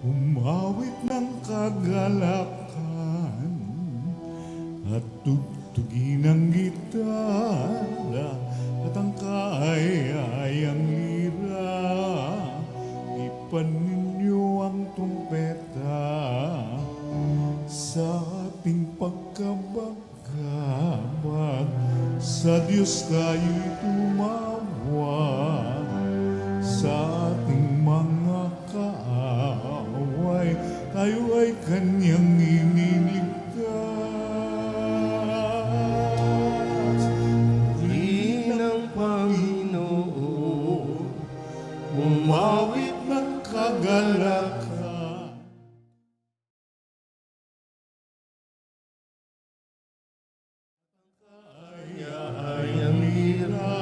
umawit ng kagalakan at tugtugin ang gitara at ang kaayayang lira. Ipan ninyo ang trumpeta sa ating pagkabagabag. Sa Diyos tayo'y tumawag, sa ating mga kaaway, tayo ay Kanyang iniligtas. Purihin ang Panginoon, Umawit ng kagalakan. Kaayang lira,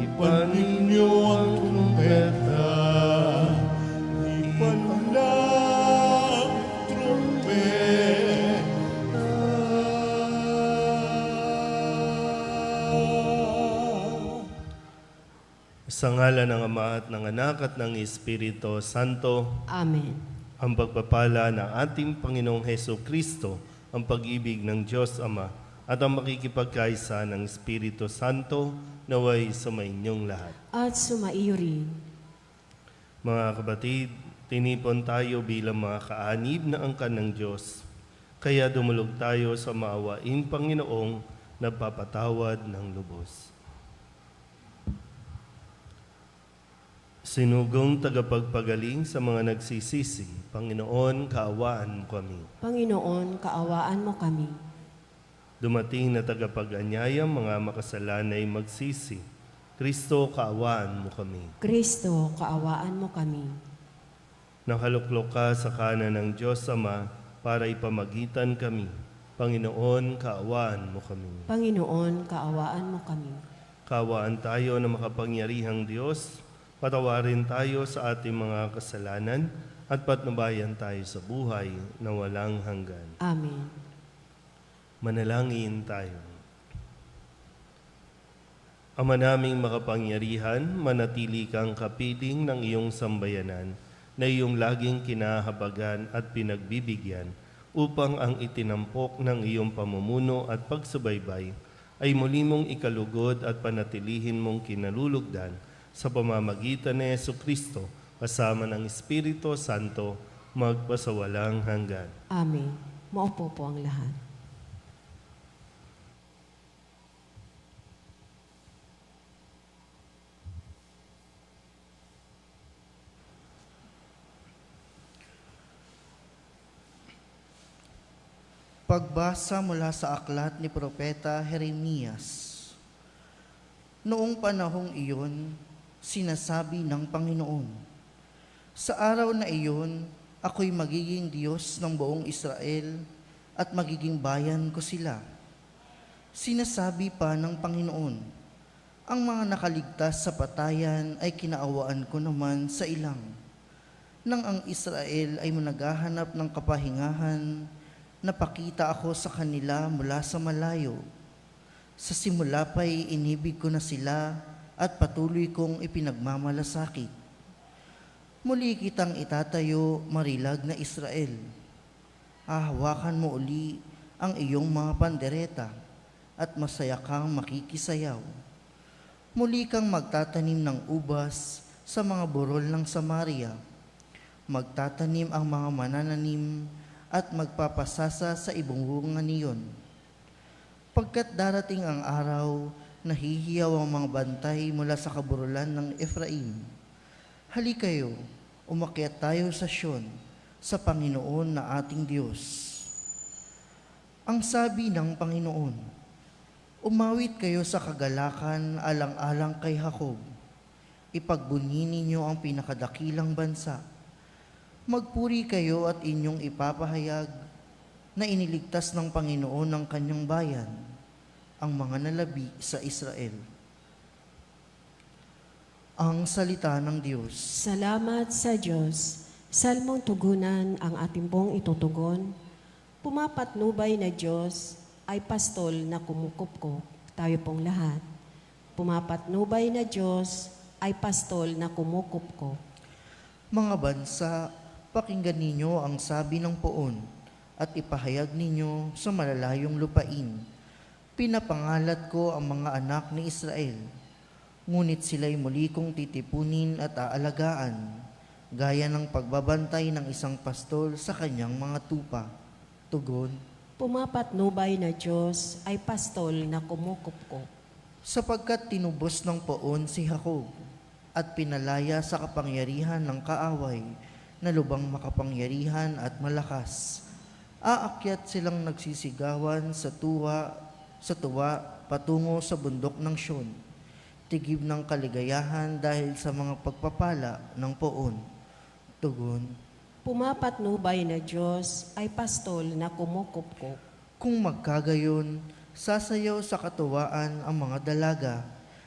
ipan ninyo ang trumpeta, ipan lang trumpeta. Sa ngalan ng Ama at ng Anak at ng Espiritu Santo, Amen. ang pagpapala ng ating Panginoong Heso Kristo, ang pag-ibig ng Diyos Ama, at ang makikipagkaisa ng Espiritu Santo naway sumainyong lahat. At sumaiyo rin. Mga kapatid, tinipon tayo bilang mga kaanib na angkan ng Diyos. Kaya dumulog tayo sa maawaing Panginoong nagpapatawad ng lubos. Sinugong tagapagpagaling sa mga nagsisisi, Panginoon, kaawaan mo kami. Panginoon, kaawaan mo kami. Dumating na tagapag-anyayang mga makasalanay magsisi, Kristo, kaawaan mo kami. Kristo, kaawaan mo kami. Nakaluklok ka sa kanan ng Diyos Ama para ipamagitan kami. Panginoon, kaawaan mo kami. Panginoon, kaawaan mo kami. Kaawaan tayo na makapangyarihang Diyos, patawarin tayo sa ating mga kasalanan at patnubayan tayo sa buhay na walang hanggan. Amen. Manalangin tayo. Ama naming makapangyarihan, manatili kang kapiling ng iyong sambayanan na iyong laging kinahabagan at pinagbibigyan upang ang itinampok ng iyong pamumuno at pagsubaybay ay muli mong ikalugod at panatilihin mong kinalulugdan sa pamamagitan ni Jesucristo kasama ng Espiritu Santo magpasawalang hanggan. Amen. Maupo po ang lahat. Pagbasa mula sa aklat ni Propeta Jeremias. Noong panahong iyon, sinasabi ng Panginoon, sa araw na iyon, ako'y magiging Diyos ng buong Israel at magiging bayan ko sila. Sinasabi pa ng Panginoon, ang mga nakaligtas sa patayan ay kinaawaan ko naman sa ilang. Nang ang Israel ay naghahanap ng kapahingahan, napakita ako sa kanila mula sa malayo. Sa simula pa'y inibig ko na sila at patuloy kong ipinagmamalasakit. Muli kitang itatayo, marilag na Israel. Hahawakan mo uli ang iyong mga pandereta at masaya kang makikisayaw. Muli kang magtatanim ng ubas sa mga burol ng Samaria. Magtatanim ang mga manananim at magpapasasa sa ibungungan niyon. Pagkat darating ang araw, nahihiyaw ang mga bantay mula sa kaburulan ng Efraim. Halikayo, umakyat tayo sa Sion, sa Panginoon na ating Diyos. Ang sabi ng Panginoon, umawit kayo sa kagalakan alang-alang kay Jacob. Ipagbunyi ninyo ang pinakadakilang bansa. Magpuri kayo at inyong ipapahayag na iniligtas ng Panginoon ang kanyang bayan, ang mga nalabi sa Israel. Ang salita ng Diyos. Salamat sa Diyos. Salmong tugunan ang ating pong itutugon. Pumapatnubay na Diyos ay pastol na kumukupkop. Tayo pong lahat. Pumapatnubay na Diyos ay pastol na kumukupkop. Mga bansa, pakinggan ninyo ang sabi ng poon at ipahayag ninyo sa malalayong lupain. Pinapangalat ko ang mga anak ni Israel, ngunit sila'y muli kong titipunin at aalagaan, gaya ng pagbabantay ng isang pastol sa kanyang mga tupa. Tugon, Pumapatnubay na Diyos ay pastol na kumukupkop. sapagkat tinubos ng poon si Jacob at pinalaya sa kapangyarihan ng kaaway na lubang makapangyarihan at malakas. Aakyat silang nagsisigawan sa tuwa patungo sa bundok ng Siyon, tigib ng kaligayahan dahil sa mga pagpapala ng poon. Tugon, Pumapatnubay na Diyos ay pastol na kumukupkop. kung magkagayon, sasayaw sa katuwaan ang mga dalaga,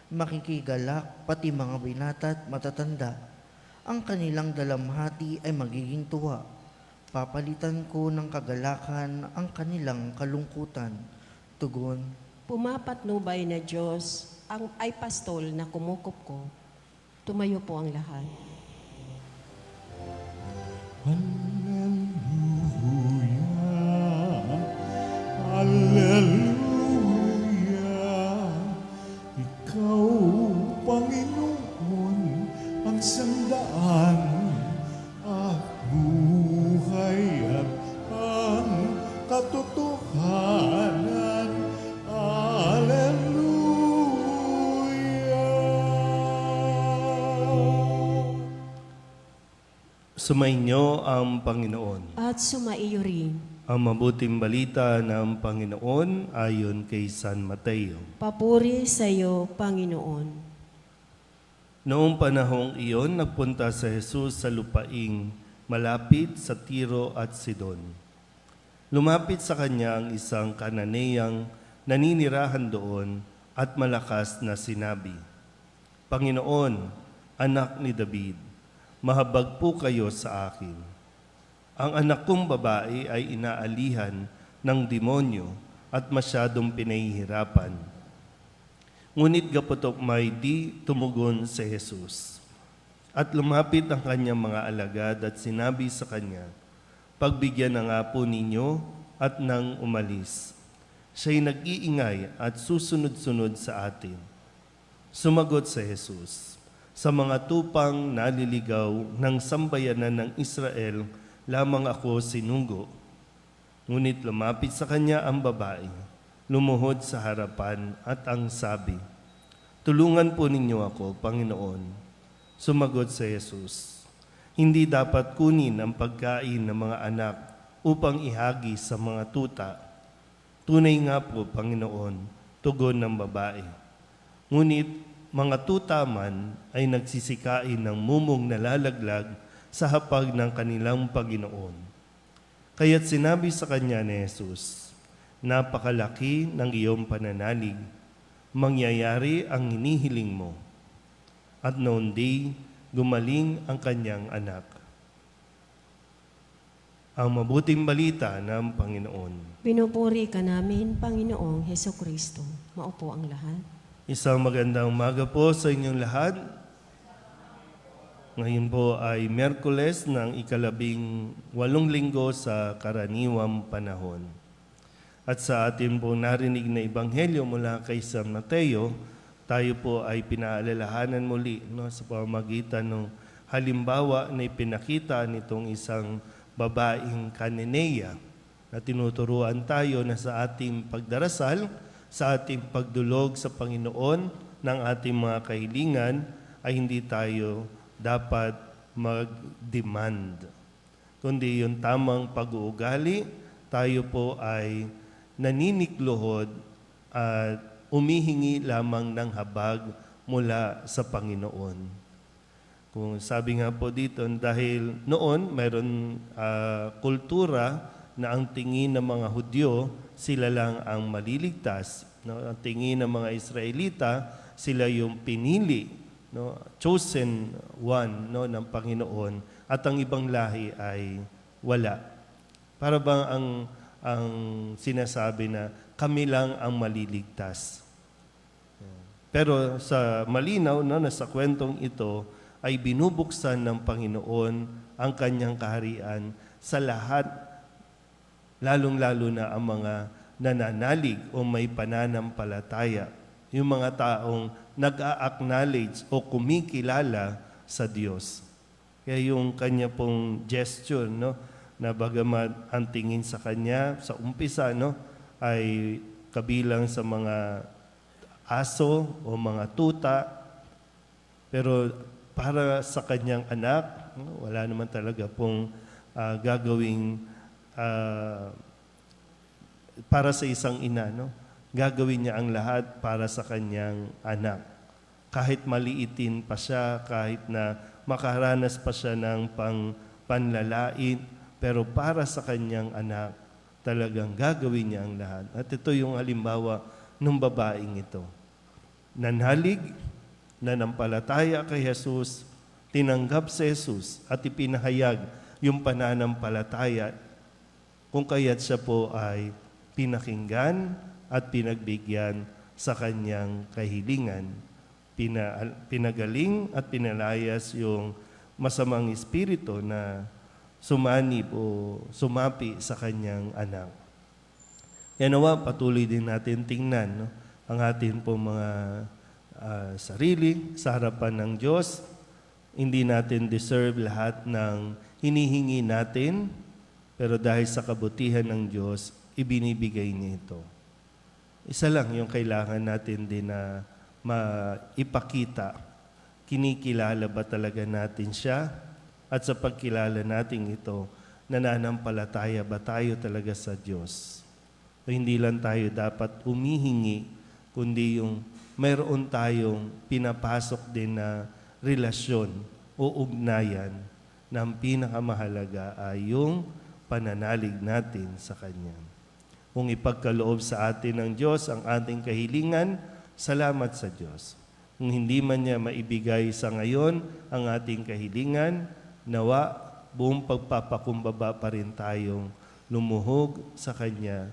makikigalak pati mga binata at matatanda. Ang kanilang dalamhati ay magiging tuwa. Papalitan ko ng kagalakan ang kanilang kalungkutan. Tugon, Pumapatnubay na Diyos ay pastol na kumukupkop. Tumayo po ang lahat. Hallelujah, Ikaw, Panginoon, ang sandaan at buhay at ang katotohanan. Hallelujah. Sumainyo ang Panginoon. At sumaiyo rin. Ang mabuting balita ng Panginoon ayon kay San Mateo. Papuri sa iyo, Panginoon. Noong panahong iyon, nagpunta sa Jesus sa lupaing malapit sa Tiro at Sidon. Lumapit sa kanya ang isang Kananeyang naninirahan doon at malakas na sinabi, Panginoon, anak ni David, mahabag po kayo sa akin. Ang anak kong babae ay inaalihan ng demonyo at masyadong pinahihirapan. Ngunit gaputok may di tumugon si Jesus. At lumapit ang kanyang mga alagad at sinabi sa kanya, Pagbigyan na nga po ninyo at nang umalis. Siya'y nag-iingay at susunod-sunod sa atin. Sumagot si Jesus, Sa mga tupang naliligaw ng sambayanan ng Israel, lamang ako sinunggo. Ngunit lumapit sa kanya ang babae, lumuhod sa harapan at ang sabi, Tulungan po ninyo ako, Panginoon. Sumagot si Jesus, Hindi dapat kunin ang pagkain ng mga anak upang ihagi sa mga tuta. Tunay nga po, Panginoon, tugon ng babae. Ngunit mga tuta man ay nagsisikain ng mumong nalalaglag sa hapag ng kanilang Panginoon. Kaya't sinabi sa kanya ni Jesus, Napakalaki ng iyong pananalig, mangyayari ang hinihiling mo. At noon di, gumaling ang kanyang anak. Ang mabuting balita ng Panginoon. Pinupuri ka namin, Panginoong Heso Kristo. Maupo ang lahat. Isang magandang umaga po sa inyong lahat. Ngayon po ay Miyerkules ng 18 linggo sa karaniwang panahon. At sa atin po narinig na ebanghelyo mula kay San Mateo, tayo po ay pinaalalahanan muli sa pamamagitan ng halimbawa na ipinakita nitong isang babaeng Kananea na tinuturuan tayo na sa ating pagdarasal, sa ating pagdulog sa Panginoon ng ating mga kahilingan ay hindi tayo dapat mag-demand. Kundi yung tamang pag-uugali, tayo po ay naninikluhod at umihingi lamang ng habag mula sa Panginoon. Kung sabi nga po dito, dahil noon mayroon kultura na ang tingin ng mga Hudyo, sila lang ang maliligtas. Ang tingin ng mga Israelita, sila yung pinili, chosen one ng Panginoon, at ang ibang lahi ay wala. Para bang ang sinasabi na kami lang ang maliligtas. Pero sa malinaw na sa kwentong ito ay binubuksan ng Panginoon ang kanyang kaharian sa lahat, lalong-lalo na ang mga nananalig o may pananampalataya, yung mga taong nag-a-acknowledge o kumikilala sa Diyos. Kaya yung kanya pong gesture, no, na bagamat ang tingin sa kanya sa umpisa, no, ay kabilang sa mga aso o mga tuta, pero para sa kanyang anak, no, wala naman talaga pong gagawing para sa isang ina, no, gagawin niya ang lahat para sa kanyang anak. Kahit maliitin pa siya, kahit na makaranas pa siya ng panlalait, pero para sa kanyang anak, talagang gagawin niya ang lahat. At ito yung halimbawa ng babaeng ito. Nanhalig, nanampalataya kay Jesus, tinanggap si Jesus at ipinahayag yung pananampalataya kung kaya't siya po ay pinakinggan at pinagbigyan sa kanyang kahilingan. Pinagaling at pinalayas yung masamang espiritu na sumanib o sumapi sa kanyang anak. Yan nawa, patuloy din natin tingnan, no, ang atin po mga sarili sa harapan ng Diyos. Hindi natin deserve lahat ng hinihingi natin, pero dahil sa kabutihan ng Diyos, ibinibigay niya ito. Isa lang yung kailangan natin din na maipakita. Kinikilala ba talaga natin siya? At sa pagkilala natin ito, nananampalataya ba tayo talaga sa Diyos? O hindi lang tayo dapat humihingi, kundi yung mayroon tayong pinapasok din na relasyon o ugnayan na ang pinakamahalaga ay yung pananalig natin sa Kanya. Kung ipagkaloob sa atin ng Diyos ang ating kahilingan, salamat sa Diyos. Kung hindi man niya maibigay sa ngayon ang ating kahilingan, nawa buong pagpapakumbaba pa rin tayong lumuhog sa Kanya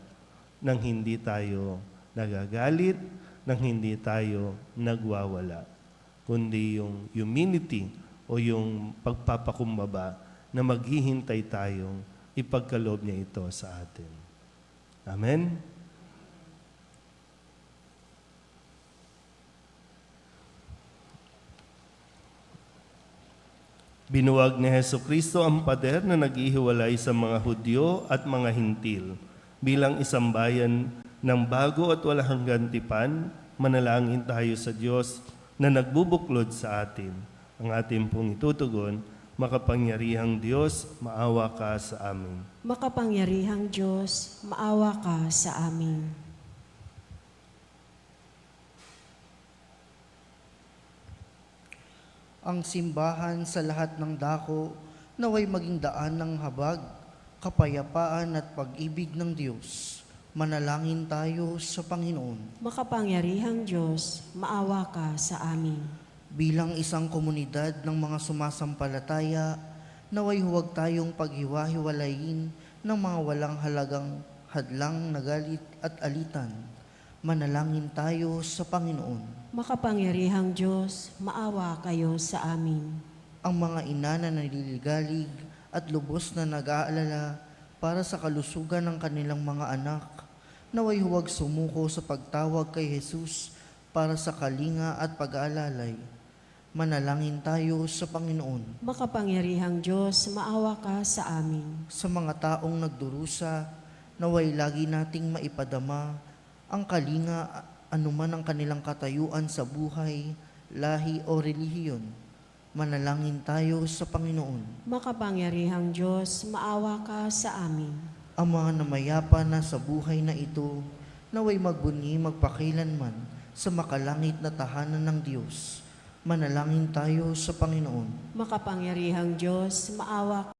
nang hindi tayo nagagalit, nang hindi tayo nagwawala, kundi yung humility o yung pagpapakumbaba na maghihintay tayong ipagkaloob niya ito sa atin. Amen? Binuwag ni Hesukristo ang pader na naghihiwalay sa mga Hudyo at mga Hintil. Bilang isang bayan ng bago at walang hanggang tipan, manalangin tayo sa Diyos na nagbubuklod sa atin. Ang ating pong itutugon, makapangyarihang Diyos, maawa ka sa amin. Makapangyarihang Diyos, maawa ka sa amin. Ang simbahan sa lahat ng dako naway maging daan ng habag, kapayapaan at pag-ibig ng Diyos. Manalangin tayo sa Panginoon. Makapangyarihang Diyos, maawa ka sa amin. Bilang isang komunidad ng mga sumasampalataya, naway huwag tayong paghiwa-hiwalayin ng mga walang halagang hadlang na galit at alitan. Manalangin tayo sa Panginoon. Makapangyarihang Diyos, maawa kayo sa amin. Ang mga ina na naliligalig at lubos na nag-aalala para sa kalusugan ng kanilang mga anak, naway huwag sumuko sa pagtawag kay Jesus para sa kalinga at pag-aalalay. Manalangin tayo sa Panginoon. Makapangyarihang Diyos, maawa ka sa amin. Sa mga taong nagdurusa, naway lagi nating maipadama ang kalinga anuman ang kanilang katayuan sa buhay, lahi o relihiyon. Manalangin tayo sa Panginoon. Makapangyarihang Diyos, maawa ka sa amin. Ang mga namayapa na sa buhay na ito, naway magbunyi magpakilanman sa makalangit na tahanan ng Diyos. Manalangin tayo sa Panginoon. Makapangyarihang Diyos, maawa ka.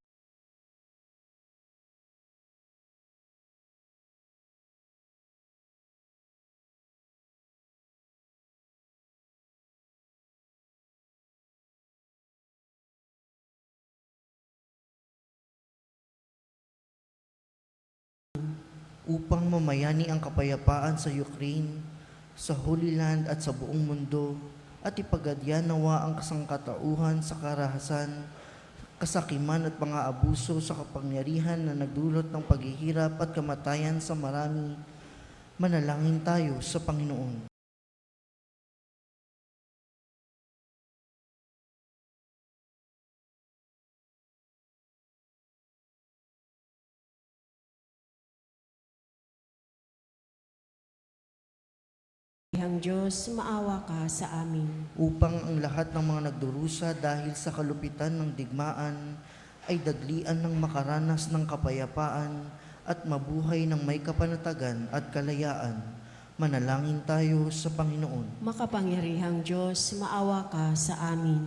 Upang mamayani ang kapayapaan sa Ukraine, sa Holy Land at sa buong mundo, at ipagadya nawa ang kasangkatauhan sa karahasan, kasakiman at mga abuso sa kapangyarihan na nagdulot ng paghihirap at kamatayan sa marami. Manalangin tayo sa Panginoon. Ang Diyos, maawa ka sa amin. Upang ang lahat ng mga nagdurusa dahil sa kalupitan ng digmaan ay daglian ng makaranas ng kapayapaan at mabuhay ng may kapanatagan at kalayaan. Manalangin tayo sa Panginoon. Makapangyarihang Diyos, maawa ka sa amin.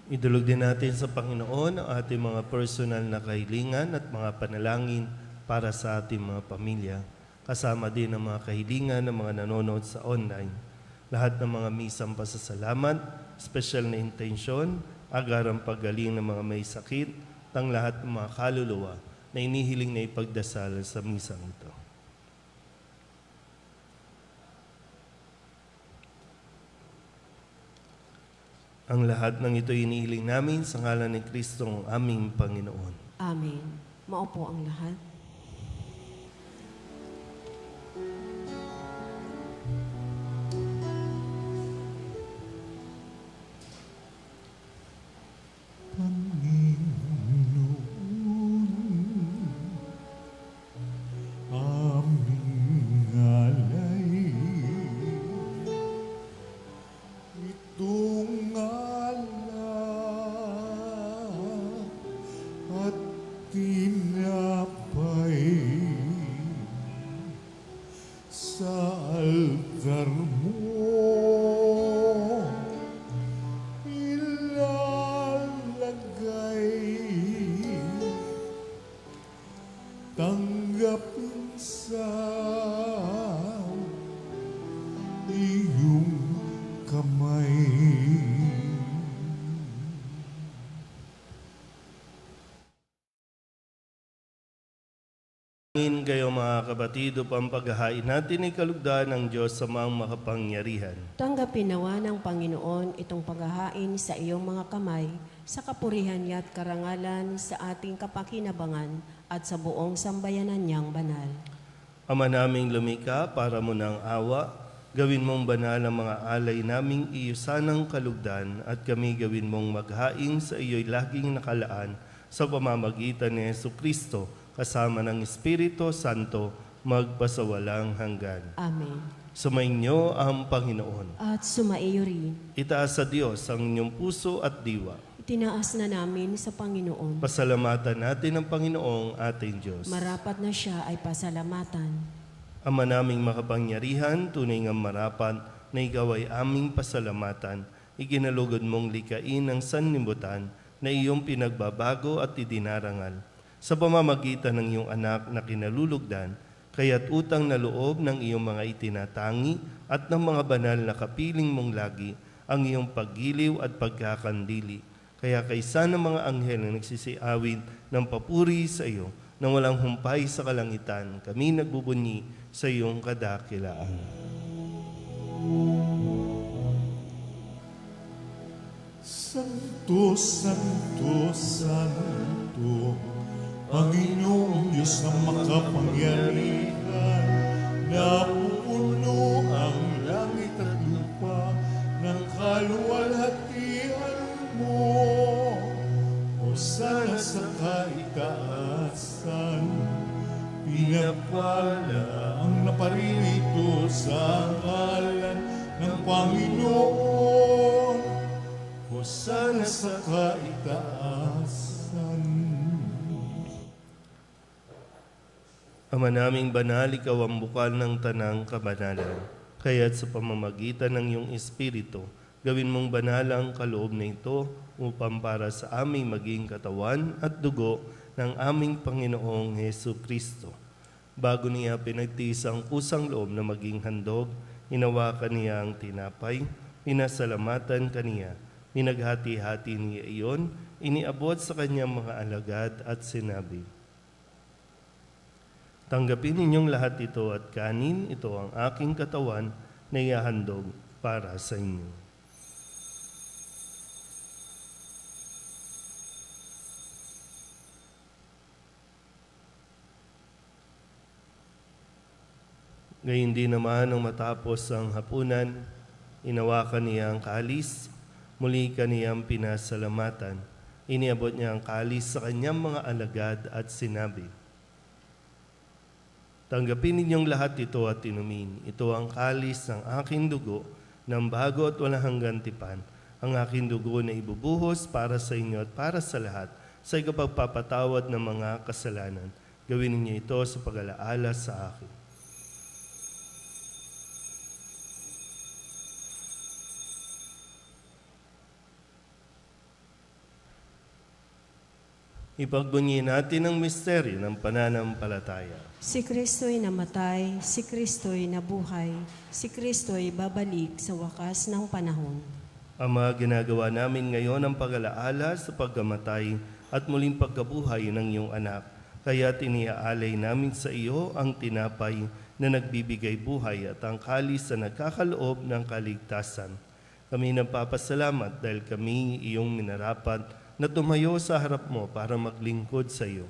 Idulog din natin sa Panginoon ang ating mga personal na kahilingan at mga panalangin para sa ating mga pamilya. Kasama din ang mga kahilingan ng mga nanonood sa online. Lahat ng mga misang pasasalamat, special na intensyon, agarang paggaling ng mga may sakit, at lahat ng mga kaluluwa na inihiling na ipagdasal sa misang ito. Ang lahat ng ito inihiling namin sa ngalan ni Kristong aming Panginoon. Amen. Maupo ang lahat. Aming alay, itong alak at tinapay sa altar mo ilalagay. Tanggapin sa iyong kamay. Ngayon kayo mga kabatid upang paghahain natin ay kalugdan ng Diyos sa mga makapangyarihan. Tanggapin nawa ng Panginoon itong paghahain sa iyong mga kamay, sa kapurihan niya at karangalan sa ating kapakinabangan at sa buong sambayanan niyang banal. Ama naming lumika para mo ng awa, gawin mong banal ang mga alay naming iyusanang kalugdan at kami gawin mong maghain sa iyo'y laging nakalaan sa pamamagitan ni Jesucristo kasama ng Espiritu Santo magpasawalang hanggan. Amen. Sumainyo ang Panginoon. At sumaiyo rin. Itaas sa Diyos ang inyong puso at diwa. Itinaas na namin sa Panginoon. Pasalamatan natin ang Panginoong ating Diyos. Marapat na siya ay pasalamatan. Ama naming makapangyarihan, tunay nga marapat na ikaw ay aming pasalamatan. Iginalugod mong likain ang sanlibutan na iyong pinagbabago at idinarangal. Sa pamamagitan ng iyong anak na kinalulugdan, kaya't utang na loob ng iyong mga itinatangi at ng mga banal na kapiling mong lagi ang iyong paggiliw at pagkakandili. Kaya kaysa ng mga anghel na nagsisiawit ng papuri sa iyo, nang walang humpay sa kalangitan, kami nagbubunyi sa iyong kadakilaan. Santo, Santo, Santo, Panginoong Diyos na makapangyarihan, napupuno ang langit at lupa ng kaluwalhatian mo. Hosana sa kaitaasan, pinagpala ang naparirito sa ngalan ng Panginoon. Hosana sa kaitaasan. Ama naming banal, ikaw ang bukal ng tanang kabanalan. Kaya't sa pamamagitan ng iyong Espiritu, gawin mong banal ang kaloob na ito upang para sa aming maging katawan at dugo ng aming Panginoong Hesu Kristo. Bago niya pinagtiis ang kusang loob na maging handog, hinawakan niya ang tinapay, pinasalamatan kaniya, pinaghati-hati niya iyon, iniabot sa kanyang mga alagad at sinabi, "Tanggapin ninyong lahat ito at kanin, ito ang aking katawan na ihahandog para sa inyo." Gayun din naman nang matapos ang hapunan, inawakan niya ang kalis, muli kaniyang pinasalamatan. Iniabot niya ang kalis sa kanyang mga alagad at sinabi, "Tanggapin ninyong lahat ito at inumin. Ito ang kalis ng aking dugo, ng bago at walang hanggang tipan. Ang aking dugo na ibubuhos para sa inyo at para sa lahat, sa ikapagpapatawad ng mga kasalanan. Gawin ninyo ito sa pag-alaala sa akin." Ipagbunyi natin ang misteryo ng pananampalataya. Si Kristo'y namatay, si Kristo'y nabuhay, si Kristo'y babalik sa wakas ng panahon. Ama, ginagawa namin ngayon ang pag-alaala sa pagkamatay at muling pagkabuhay ng iyong anak. Kaya tiniaalay namin sa iyo ang tinapay na nagbibigay buhay at ang kalis na nagkakaloob ng kaligtasan. Kami nagpapasalamat dahil kami iyong minarapat na tumayo sa harap mo para maglingkod sa iyo.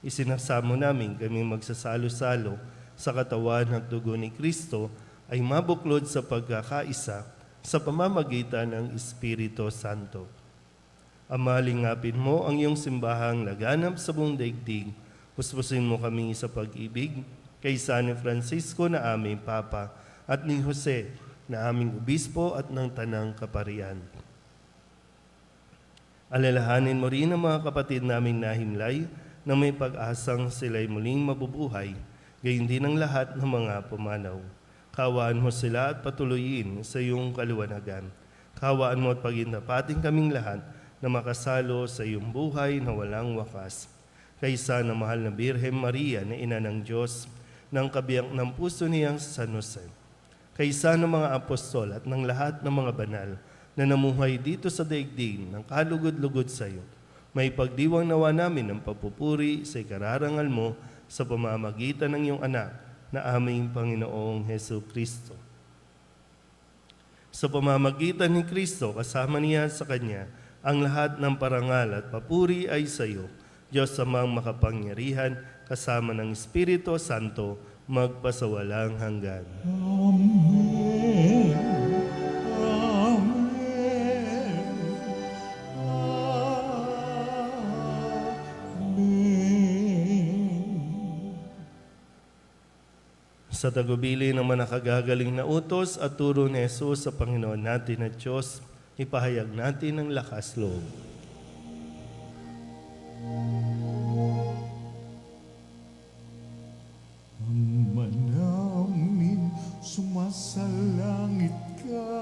Isinasamo namin kami magsasalo-salo sa katawan at dugo ni Kristo ay mabuklod sa pagkakaisa sa pamamagitan ng Espiritu Santo. Ama, lingapin mo ang iyong simbahang laganap sa buong daigdig. Puspusin mo kami sa pag-ibig kay San Francisco na aming Papa at ni Jose na aming Obispo at ng Tanang Kaparian. Alalahanin mo rin ang mga kapatid naming nahimlay na may pag-asang sila'y muling mabubuhay, gayon din ang lahat ng mga pumanaw. Kawaan mo sila at patuloyin sa iyong kaliwanagan. Kawaan mo at pagintapatin kaming lahat na makasalo sa iyong buhay na walang wakas. Kaysa na mahal na Birhen Maria na ina ng Diyos, ng kabiyak ng puso niyang San Jose. Kaysa ng mga apostol at ng lahat ng mga banal na namuhay dito sa daigdig ng kalugod-lugod sa iyo, may pagdiwang nawa namin ng papupuri sa ikararangal mo sa pamamagitan ng iyong anak na aming Panginoong Hesu Kristo. Sa pamamagitan ni Kristo, kasama niya sa Kanya, ang lahat ng parangal at papuri ay sa iyo, Diyos amang makapangyarihan, kasama ng Espiritu Santo, magpasawalang hanggan. Amen. Amen. Amen. Sa tagubili ng manakagagaling na utos at turo ni Jesus sa Panginoon natin at Diyos, ipahayag natin ang lakas loob. Ama namin, sumasalangit ka,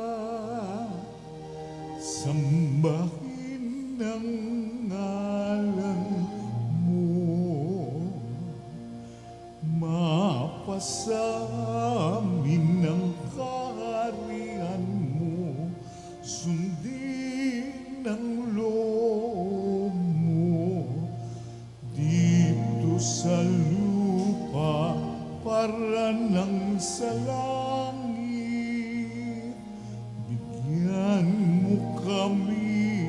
sambahin ang ngalan mo, mapasa amin ang kaharian mo, sundin ang loob mo, dito sa lupa para nang sa langit. Bigyan mo kami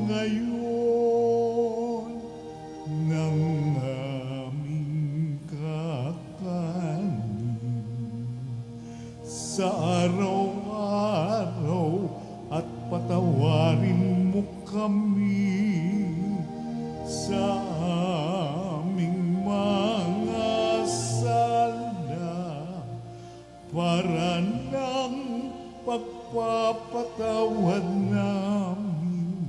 ngayon ng aming kakanin sa araw-araw at patawarin mo kami sa aming mga sala para ng pagpapatawad namin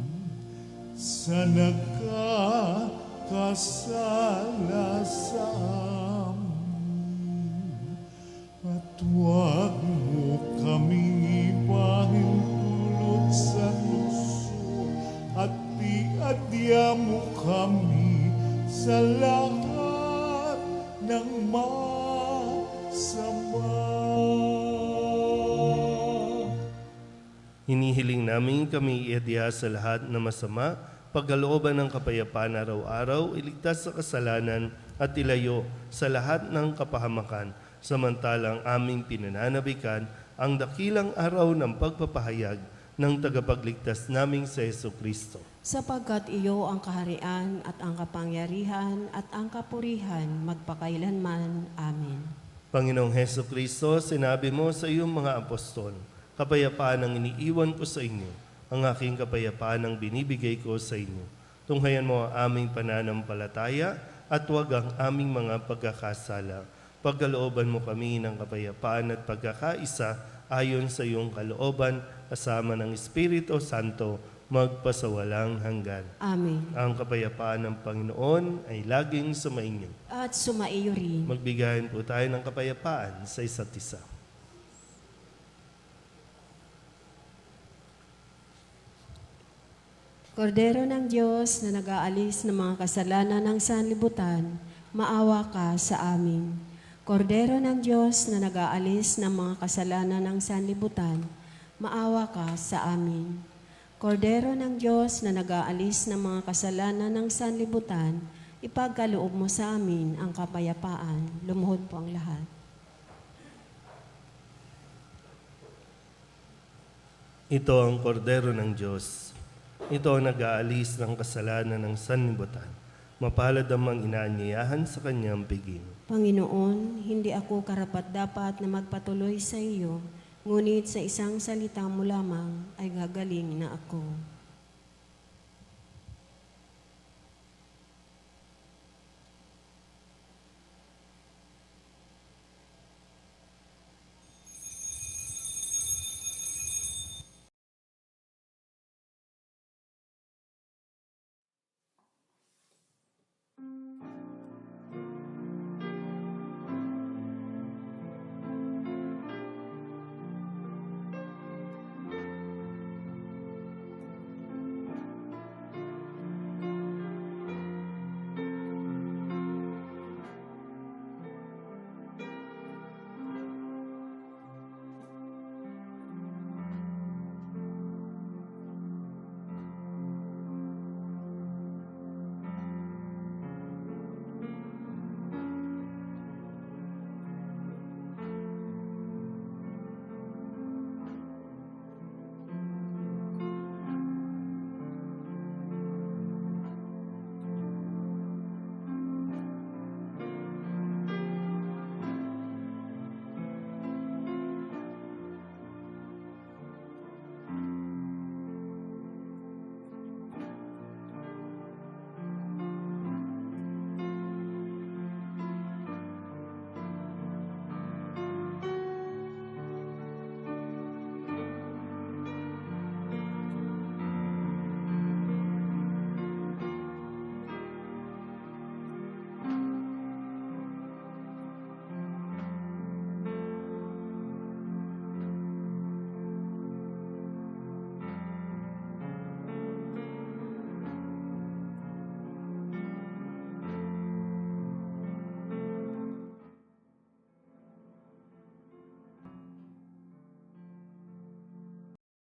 sa nagkakasala sa amin. At huwag mo kaming ipahintulot sa luso at iadya mo kami sa lahat ng masama. Hinihiling namin kami iadya sa lahat na masama, pagkalooban ng kapayapaan araw-araw, iligtas sa kasalanan at ilayo sa lahat ng kapahamakan, samantalang aming pinananabikan ang dakilang araw ng pagpapahayag ng tagapagligtas naming sa Jesucristo. Sapagkat iyo ang kaharian at ang kapangyarihan at ang kapurihan magpakailanman. Amen. Panginoong Heso Kristo, sinabi mo sa iyong mga apostol, kapayapaan ang iniiwan ko sa inyo, ang aking kapayapaan ang binibigay ko sa inyo. Tunghayan mo ang aming pananampalataya at huwag ang aming mga pagkakasala. Pagkalooban mo kami ng kapayapaan at pagkakaisa ayon sa iyong kalooban, kasama ng Espiritu Santo, magpasawalang hanggan. Amen. Ang kapayapaan ng Panginoon ay laging sumainyo. At sumaiyo rin. Magbigayin po tayo ng kapayapaan sa isa't isa. Kordero ng Diyos na nag-aalis ng mga kasalanan ng sanlibutan, maawa ka sa amin. Kordero ng Diyos na nag-aalis ng mga kasalanan ng sanlibutan, maawa ka sa amin. Kordero ng Diyos na nag-aalis ng mga kasalanan ng sanlibutan, ipagkaloob mo sa amin ang kapayapaan. Lumuhod po ang lahat. Ito ang kordero ng Diyos. Ito ang nag-aalis ng kasalanan ng sanlibutan. Mapalad ang mga inaanyayahan sa kanyang piging. Panginoon, hindi ako karapat-dapat na magpatuloy sa iyo, ngunit sa isang salita mo lamang ay gagaling na ako.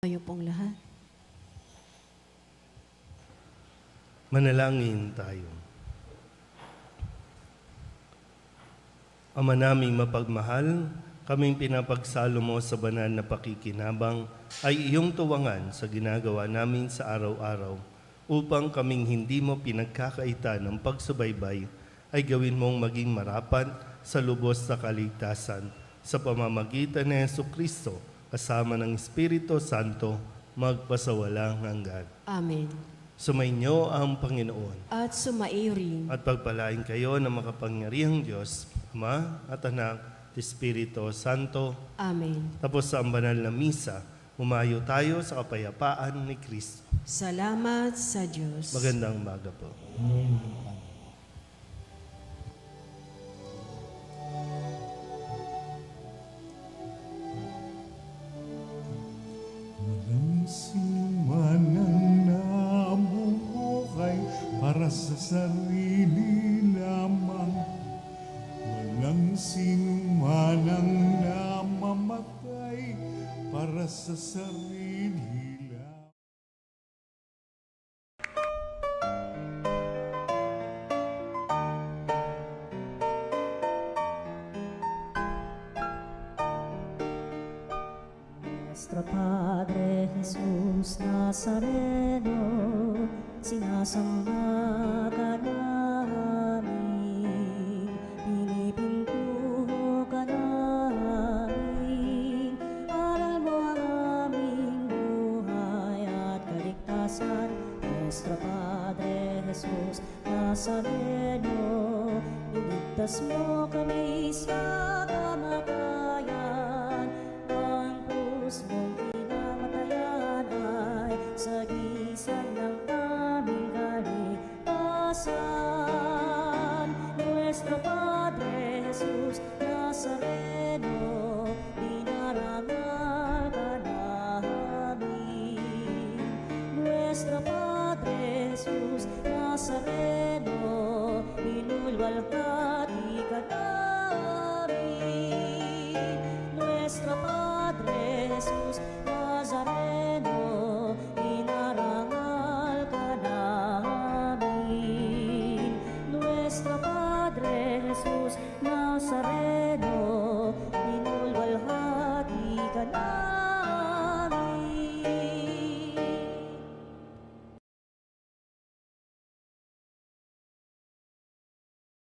Kayo pong lahat. Manalangin tayo. Ama naming mapagmahal, kaming pinapagsalo mo sa banal na pakikinabang ay iyong tuwangan sa ginagawa namin sa araw-araw upang kaming hindi mo pinagkakaita ng pagsubaybay ay gawin mong maging marapat sa lubos na kaligtasan sa pamamagitan ni Jesucristo kasama ng Espiritu Santo magpasawalang hanggan. Amen. Sumainyo ang Panginoon. At sumaiyo rin. At pagpalain kayo ng makapangyarihang Diyos, Ama at Anak, at Espiritu Santo. Amen. Tapos sa banal na misa, umayo tayo sa kapayapaan ni Kristo. Salamat sa Diyos. Magandang umaga po. Walang sinuman ang nabubuhay para sa sarili lamang. Walang sinuman ang namamatay para sa sarili lamang. Nuestro Padre Jesús Nazareno, sinasamba ka namin, pinipintuho ka namin. Nazareno, iligtas mo kami sa kamatayan. Ang krus mong pinamatayan ay sagisag ng aming kaligtasan. Nuestro Padre Jesus Nazareno, dinarangal ka namin. Nuestro Padre Jesus Nazareno, inulwalhati ka namin. Nuestro Padre Jesus Nazareno, inarangal ka namin. Nuestro Padre Jesus Nazareno, inulwalhati ka namin.